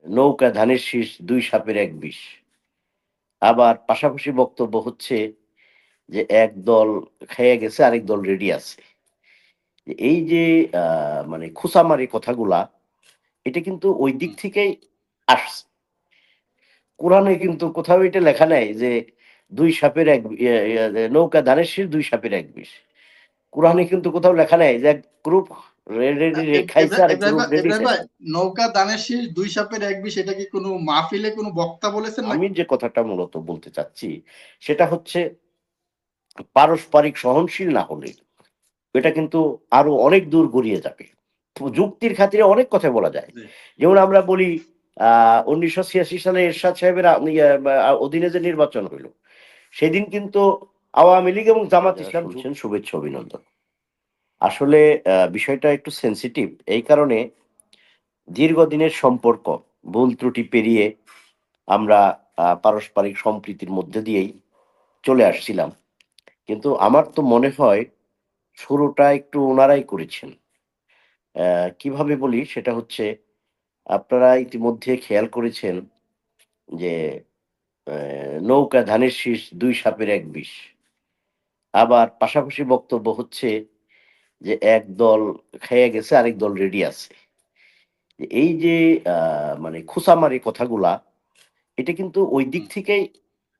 নৌকা ধানের শীষ, ২ সাপের ১ বিষ। আবার পাশাপাশি বক্তব্য হচ্ছে যে একদল খেয়ে গেছে, আরেক দল রেডি আছে। এই যে আ মানে খোঁচামারি কথাগুলা, এটা কিন্তু ওই দিক হুম। থেকেই আসছে। কোরআনে কিন্তু কোথাও এটা লেখা নাই যে ২ সাপের ১ নৌকা ধানের শীষ, ২ সাপের ১ বিষ। কোরআনে কিন্তু কোথাও লেখা নাই যে এক গ্রুপ খাইছে, আরেক ইব্রাহিম গ্রুপ ভাই, রেডি ভাই খাইছে। নৌকা দানের শীষ ২ সাপের ১ বিষ, এটা কি কোনো মাহফিলে কোনো বক্তা বলেছেন আমি নাকি? যে কথাটা মূলত বলতে চাচ্ছি, সেটা হচ্ছে পারস্পরিক সহনশীল না হলে এটা কিন্তু আরো অনেক দূর গড়িয়ে যাবে। যুক্তির খাতিরে অনেক কথা বলা যায়। জি। যেমন আমরা বলি আ ১৯৮৬ সালে এরশাদ সাহেবের অধীনে যে নির্বাচন হইল, সেদিন কিন্তু আওয়ামী লীগ এবং জামাত ইসলাম শুনছেন শুভেচ্ছা অভিনন্দন। আসলে বিষয়টা একটু সেনসিটিভ। এই কারণে দীর্ঘদিনের সম্পর্ক, ভুল ত্রুটি পেরিয়ে আমরা পারস্পরিক সম্প্রীতির মধ্যে দিয়েই চলে আসছিলাম। কিন্তু আমার তো মনে হয় শুরুটা একটু উনারাই করেছেন। কিভাবে বলি সেটা হচ্ছে আপনারা ইতিমধ্যে খেয়াল করেছেন যে নৌকা ধানের শীষ, ২ সাপের ১ বিষ। আবার পাশাপাশি বক্তব্য হচ্ছে যে একদল খেয়ে গেছে, আরেক দল রেডি আছে। এই যে আ মানে খোঁচামারি কথাগুলা, এটা কিন্তু ওই দিক হুম। থেকেই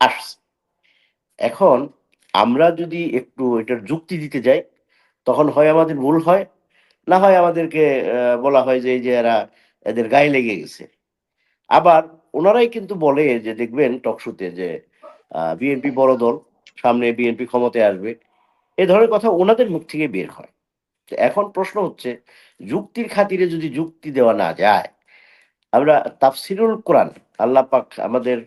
আসছে। এখন আমরা যদি একটু এটার যুক্তি দিতে যাই, তখন হয় আমাদের ভুল হয়, না হয় আমাদেরকে বলা হয় যে এই যে এদের গায়ে লেগে গেছে। আবার উনারাই কিন্তু বলে যে দেখবেন টকশোতে যে বিএনপি বড় দল, সামনে বিএনপি ক্ষমতায় আসবে। এ ধরনের কথা উনাদের মুখ থেকে বের হয়। তো এখন প্রশ্ন হচ্ছে যুক্তির খাতিরে যদি যুক্তি দেওয়া না যায়, আমরা তাফসিরুল কোরআন আল্লাহ পাক আমাদের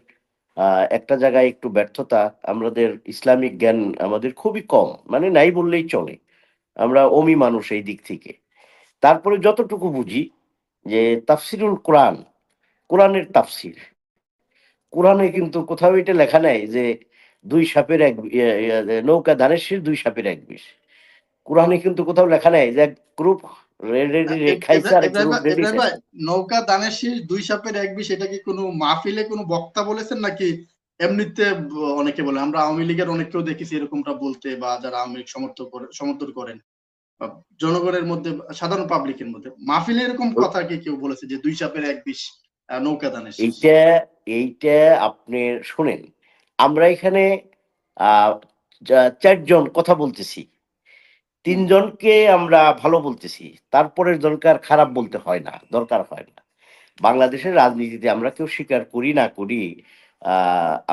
আ একটা জায়গায় একটু ব্যর্থতা, আমাদের ইসলামিক জ্ঞান আমাদের খুবই কম। মানে নাই বললেই চলে। আমরা অমি মানুষ এই দিক থেকে। তারপরে যতটুকু বুঝি যে তাফসিরুল কোরআন, কোরআনের তাফসির। কোরআনে কিন্তু কোথাও এটা লেখা নাই যে ২ সাপের ১ নৌকা ধানের শীষ, ২ সাপের ১ বিষ। কোরআনে কিন্তু কোথাও লেখা নাই যে এক গ্রুপ খাইছে, আরেক গ্রুপ রেডি ইব্রাহিম ভাই খাইছে। নৌকা দানের শীষ ২ সাপের ১ বিষ, এটা কি কোনো মাহফিলে কোনো বক্তা বলেছেন নাকি এমনিতে অনেকে বলে? আমরা আওয়ামী লীগের অনেককেও দেখেছি এরকমটা বলতে, বা যারা আওয়ামী লীগ সমর্থন করেন বা জনগণের মধ্যে, সাধারণ পাবলিকের মধ্যে। মাহফিলে এরকম ও কথা কি কেউ বলেছে যে ২ সাপের ১ বিষ নৌকা দানের শীষ? এইটা এইটা আপনি শোনেন। আমরা এখানে আ ৪ জন কথা বলতেছি। ৩ হুম, জনকে আমরা ভালো বলতেছি। তারপরের জনকে আর খারাপ বলতে হয় না, দরকার হয় না। বাংলাদেশের রাজনীতিতে আমরা কেউ স্বীকার করি না করি,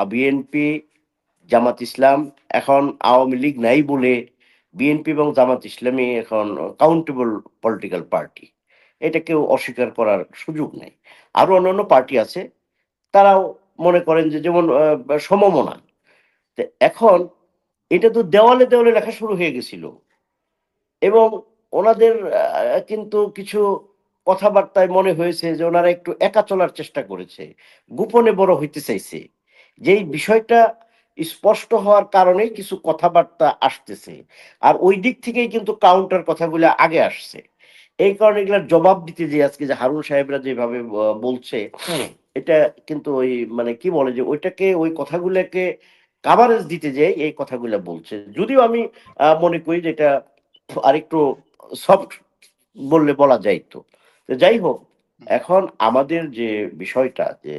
বিএনপি, জামাত ইসলাম এখন আওয়ামী লীগ নাই বলে বিএনপি এবং জামাত ইসলামী এখন কাউন্টেবল পলিটিক্যাল পার্টি। এটা কেউ অস্বীকার করার সুযোগ নাই। আরো অন্যান্য পার্টি আছে, তারাও মনে করেন যে যেমন সমমনা। তো এখন এটা তো দেওয়ালে, দেওয়ালে লেখা শুরু হয়ে গেছিল। এবং ওনাদের কিন্তু কিছু কথাবার্তায় মনে হয়েছে যে ওনারা একটু একা চলার চেষ্টা করেছে। গোপনে বড় হইতে চাইছে। যেই বিষয়টা স্পষ্ট হওয়ার কারণেই কিছু কথাবার্তা আসতেছে। আর ওই দিক থেকেই কিন্তু কাউন্টার কথাগুলা আগে আসছে। এই কারণে এগুলার জবাব দিতে যেয়ে আজকে যে হারুন সাহেবরা যেভাবে বলছে, এটা কিন্তু ওই মানে কি বলে যে ওইটাকে ওই কথাগুলাকে কাভারেজ দিতে যেয়ে এই কথাগুলা বলছে। যদিও আমি মনে করি যে এটা আরেকটু সফট বললে বলা যাইত। তো যাই হোক, হুম, এখন আমাদের যে বিষয়টা যে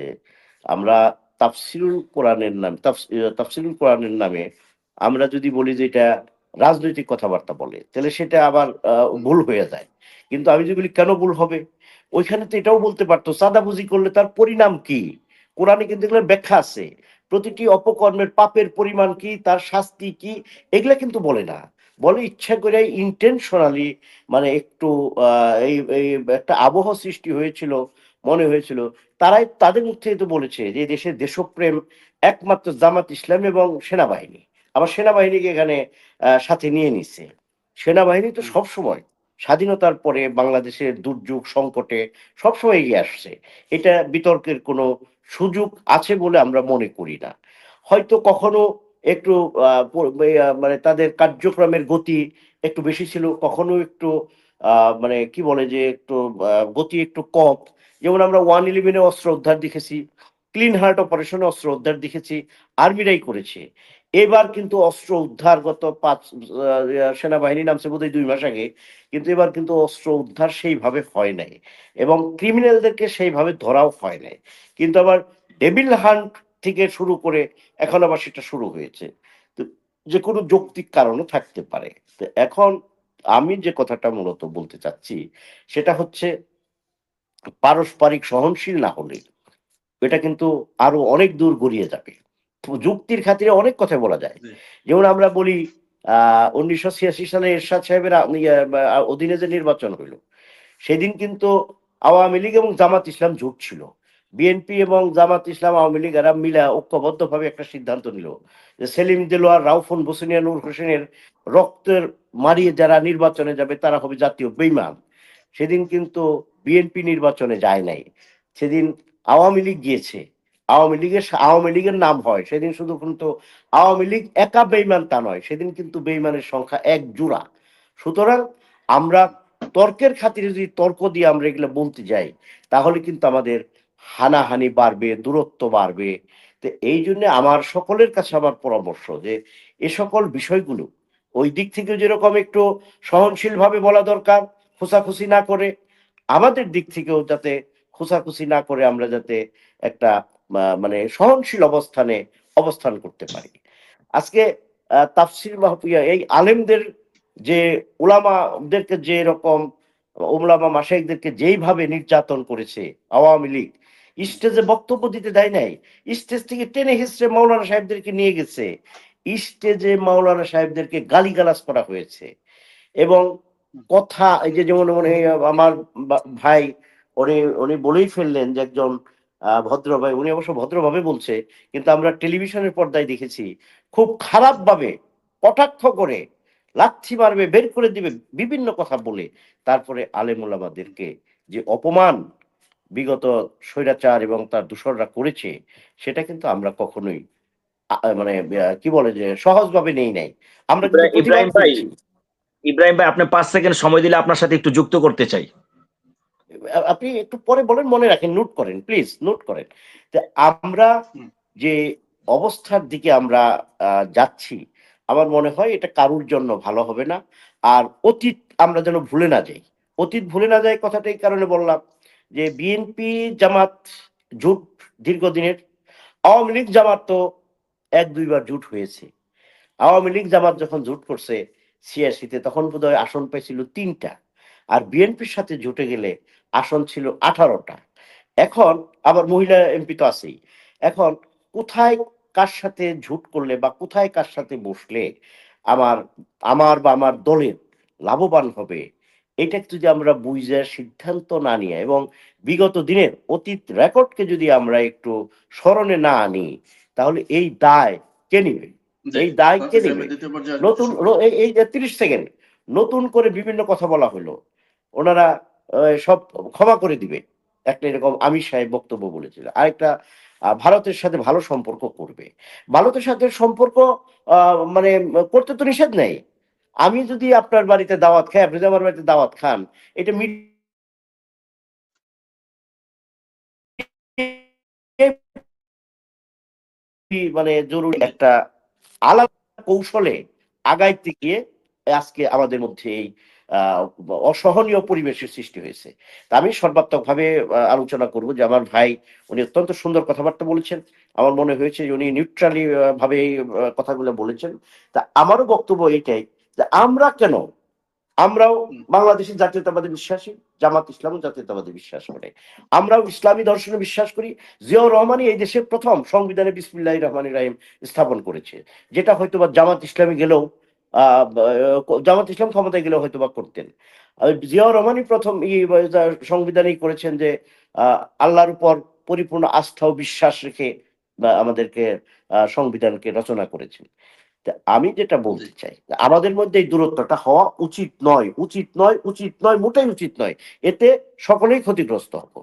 আমরা তাফসিরুল কোরআনের নাম তাফসিরুল কোরআনের নামে আমরা যদি বলি যে এটা রাজনৈতিক কথাবার্তা বলে, তাহলে সেটা আবার হুম, ভুল হয়ে যায়। কিন্তু আমি যদি বলি কেন ভুল হবে? ওইখানে তো এটাও বলতে পারত চাঁদাবাজি করলে তার পরিণাম কি? কোরআনে কিন্তু এগুলোর ব্যাখ্যা আছে। প্রতিটি অপকর্মের পাপের পরিমাণ কি, তার শাস্তি কি, এগুলা কিন্তু বলে না। বলে ইচ্ছা করে ইনটেনশনালি মানে একটু এই একটা আবহ সৃষ্টি হয়েছিল, মনে হয়েছিল। তারাই তাদের মুখ থেকে তো বলেছে যে দেশের দেশপ্রেম একমাত্র জামাত ইসলাম এবং সেনাবাহিনী। আবার সেনাবাহিনীকে এখানে সাথে নিয়ে নিছে। সেনাবাহিনী তো হুম। সবসময় স্বাধীনতার পরে বাংলাদেশের দুর্যোগ সংকটে সবসময় এগিয়ে আসছে। এটা বিতর্কের কোনো সুযোগ আছে বলে আমরা মনে করি না। হয়তো কখনো একটু মানে তাদের কার্যক্রমের গতি একটু বেশি ছিল, কখনো একটু মানে কি বলে যে একটু গতি একটু কম। যেমন আমরা 111-এ অস্ত্র উদ্ধার দেখেছি, ক্লিন হার্ট অপারেশনে অস্ত্র উদ্ধার দেখেছি, আর্মিরাই করেছে। এবার কিন্তু অস্ত্র উদ্ধার গত ৫ সেনাবাহিনী নামছে বোধহয় ২ মাস আগে। কিন্তু এবার কিন্তু অস্ত্র উদ্ধার সেইভাবে হয় নাই এবং ক্রিমিনালদেরকে সেইভাবে ধরাও হয় নাই। কিন্তু আবার ডেভিল হান্ট থেকে শুরু করে এখন আবার সেটা শুরু হয়েছে। তো যেকোনো যৌক্তিক কারণও থাকতে পারে। তো এখন আমি যে কথাটা মূলত বলতে চাচ্ছি সেটা হচ্ছে পারস্পরিক সহনশীল না হলে এটা কিন্তু আরো অনেক দূর গড়িয়ে যাবে। যুক্তির খাতিরে অনেক কথা বলা যায়। জি, যেমন আমরা বলি ১৯৮৬ সালে এরশাদ সাহেবের অধীনে যে নির্বাচন হইল, সেদিন কিন্তু আওয়ামী লীগ এবং জামাত ইসলাম জোট ছিল। বিএনপি এবং জামাত ইসলাম, আওয়ামী লীগ এরা মিলা ঐক্যবদ্ধভাবে একটা সিদ্ধান্ত নিল যে সেলিম দেলোয়ার, রাউফুন বসুনিয়া, নূর হোসেনের রক্তের মারিয়ে যারা নির্বাচনে যাবে তারা হবে জাতীয় বেঈমান। সেদিন কিন্তু বিএনপি নির্বাচনে যায় নাই। সেদিন আওয়ামী লীগ গিয়েছে। আওয়ামী লীগের নাম হয়। সেদিন শুধু কিন্তু আওয়ামী লীগ একা বেঈমান তা নয়। সেদিন কিন্তু বেঈমানের সংখ্যা এক জোড়া। সুতরাং আমরা তর্কের খাতিরে যদি তর্ক দিয়ে আমরা এগুলো বলতে যাই তাহলে কিন্তু আমাদের হানাহানি বাড়বে, দূরত্ব বাড়বে। তো এই জন্য আমার সকলের কাছে আমার পরামর্শ যে এ সকল বিষয়গুলো ওই দিক থেকে যেরকম একটু সহনশীলভাবে বলা দরকার, খোঁচাখুচি না করে, আমাদের দিক থেকেও যাতে খোঁচাখুচি না করে আমরা যাতে একটা মানে সহনশীল অবস্থানে অবস্থান করতে পারি। আজকে তাফসির মাহফিয়া এই আলেমদের যে উলামাদেরকে যে রকম উলামা মাশায়েখদেরকে যেইভাবে নির্যাতন করেছে আওয়ামী লীগ, স্টেজে বক্তব্য দিতে দেয় নাই। স্টেজ থেকে টেনে হিঁচড়ে মাওলানা সাহেবদেরকে নিয়ে গেছে। স্টেজে মাওলানা সাহেবদেরকে গালিগালাজ করা হয়েছে এবং কথা এই যে যেমন মনে হয় আমার ভাই উনি উনি বলেই ফেললেন যে একজন ভদ্র ভাই, উনি অবশ্য ভদ্রভাবে বলছে, কিন্তু আমরা টেলিভিশনের পর্দায় দেখেছি খুব খারাপভাবে কটাক্ষ করে লাথি মারবে, বের করে দিবে, বিভিন্ন কথা বলে তারপরে আলেম ওলামাদেরকে যে অপমান বিগত স্বৈরাচার এবং তার দূষররা করেছে সেটা কিন্তু আমরা কখনোই মানে কি বলে যে সহজভাবে নেই নাই। আমরা কিন্তু প্রতিবাদ ইব্রাহিম ভাই, করেছি। আপনি 5 সেকেন্ড সময় দিলে আপনার সাথে একটু যুক্ত করতে চাই। আপনি একটু পরে বলেন, মনে রাখেন, নোট করেন, প্লিজ নোট করেন। যে আমরা হুম, যে অবস্থার দিকে আমরা যাচ্ছি, আমার মনে হয় এটা কারুর জন্য ভালো হবে না। আর অতীত আমরা যেন ভুলে না যাই। অতীত ভুলে না যাই কথাটা এই কারণে বললাম যে বিএনপি জামাত জোট দীর্ঘদিনের, আওয়ামী লীগ জামাত তো ১-২ বার জোট হয়েছে। আওয়ামী লীগ জামাত যখন জোট করছে ৮৬-তে তখন বোধহয় আসন পাইছিল ৩টা। আর বিএনপির সাথে জোটে গেলে আসন ছিল 18টা। এখন আবার মহিলা এমপি তো আছেই। এখন কোথায় কার সাথে জোট করলে বা কোথায় কার সাথে বসলে আমার আমার বা আমার দলের লাভবান হবে, এটা যদি আমরা বুঝে সিদ্ধান্ত না নিয়ে এবং বিগত দিনের অতীত রেকর্ডকে যদি আমরা একটু স্মরণে না আনি তাহলে এই দায় কে নিবে? জি। এই দায় কে হিসেবে নিবে? দ্বিতীয় পর্যায়ে নতুন এই যে ৩০ সেকেন্ড নতুন করে বিভিন্ন কথা বলা হলো। ওনারা সব ক্ষমা করে দিবে। একটা এরকম আমির সাহেব বক্তব্য বলেছিল। আরেকটা ভারতের সাথে ভালো সম্পর্ক করবে। ভারতের সাথে সম্পর্ক আ মানে করতে তো নিষেধ নেই। আমি যদি আপনার বাড়িতে দাওয়াত খাই, আপনি যদি আমার বাড়িতে দাওয়াত খান, এটা মানে জরুরি জি, একটা আলাদা কৌশলে আগাইতে গিয়ে আজকে আমাদের মধ্যে এই আ অসহনীয় পরিবেশের সৃষ্টি হয়েছে। তা আমি সর্বাত্মকভাবে আলোচনা করব যে আমার ভাই উনি অত্যন্ত সুন্দর কথাবার্তা বলেছেন। আমার মনে হয়েছে যে উনি নিউট্রালি ভাবে এই কথাগুলো বলেছেন। তা আমারও বক্তব্য এইটাই যে আমরা কেন, আমরাও হুম, বাংলাদেশের জাতীয়তাবাদে বিশ্বাসী, জামাত ইসলামও জাতীয়তাবাদে বিশ্বাস করে। আমরাও ইসলামী দর্শনে বিশ্বাস করি। জিয়াউর রহমানই এই দেশের ১ম সংবিধানে বিসমিল্লাহির রহমানির রহিম স্থাপন করেছে। যেটা হয়তোবা জামাত ইসলামী গেলেও আ বা জামাত ইসলাম ক্ষমতায় গেলেও হয়তোবা করতেন। জিয়াউর রহমানই ১ম সংবিধানেই করেছেন যে আ আল্লাহর উপর পরিপূর্ণ আস্থা ও বিশ্বাস রেখে আমাদেরকে সংবিধানকে রচনা করেছেন। তা আমি যেটা জি। বলতে চাই, আমাদের মধ্যে এই দূরত্বটা হওয়া উচিত নয়, উচিত নয়, উচিত নয়, মোটেই উচিত নয়। এতে সকলেই ক্ষতিগ্রস্ত হব।